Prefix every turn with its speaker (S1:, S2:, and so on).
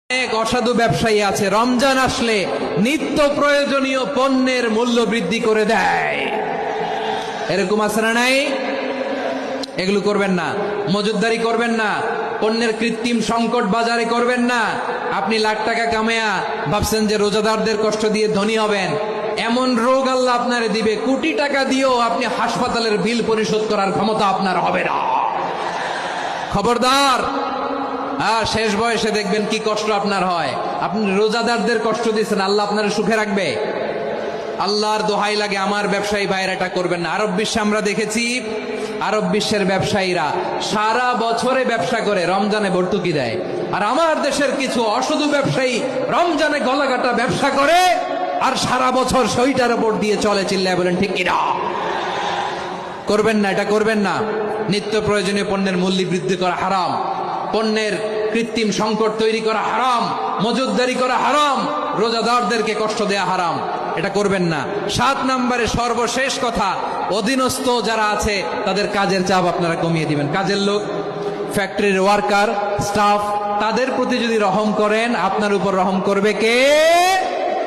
S1: অনেক অসাধু ব্যবসায়ী আছে রমজান আসলে নিত্য প্রয়োজনীয় পণ্যের মূল্য বৃদ্ধি করে দেয়। এরকম আছে না নাই? এগুলো করবেন না, মজুদদারি করবেন না, পণ্যের কৃত্রিম সংকট বাজারে করবেন না। আপনি লাখ টাকা কামায়া ভাবছেন যে রোজাদারদের কষ্ট দিয়ে ধনী হবেন, এমন রোগ আল্লাহ আপনারে দিবে, কোটি টাকা দিয়েও আপনি হাসপাতালের বিল পরিশোধ করার ক্ষমতা আপনার হবে না। খবরদার। শেষ বয়সে দেখবেন কি কষ্ট আপনার হয়। আপনি রোজাদারদের কষ্ট দিচ্ছেন, আল্লাহ আপনার সুখে রাখবে? আল্লাহর দোহাই লাগে আমার ব্যবসায়ী ভাইয়েরা এটা করবেন না। আরব বিশ্বে আমরা দেখেছি, আরব বিশ্বের ব্যবসায়ীরা সারা বছরে ব্যবসা করে, রমজানে ভর্তুকি দেয়। আর আমার দেশের কিছু অসাধু ব্যবসায়ী রমজানে গলাকাটা ব্যবসা করে আর সারা বছর সইটার উপর দিয়ে চলে। চিল্লায় বলেন ঠিক কিনা? করবেন না, এটা করবেন না। নিত্য প্রয়োজনীয় পণ্যের মূল্য বৃদ্ধি করা হারাম, পণ্যের কৃত্রিম সংকট তৈরি করা হারাম, মজুদদারি করা হারাম, রোজাদারদেরকে কষ্ট দেয়া হারাম, এটা করবেন না। 7 নম্বরে সর্বশেষ কথা, অধীনস্থ যারা আছে তাদের কাজের চাপ আপনারা কমিয়ে দিবেন। কাজের লোক, ফ্যাক্টরির ওয়ার্কার, স্টাফ, তাদের প্রতি যদি রহম করেন, আপনার উপর রহম করবে কে?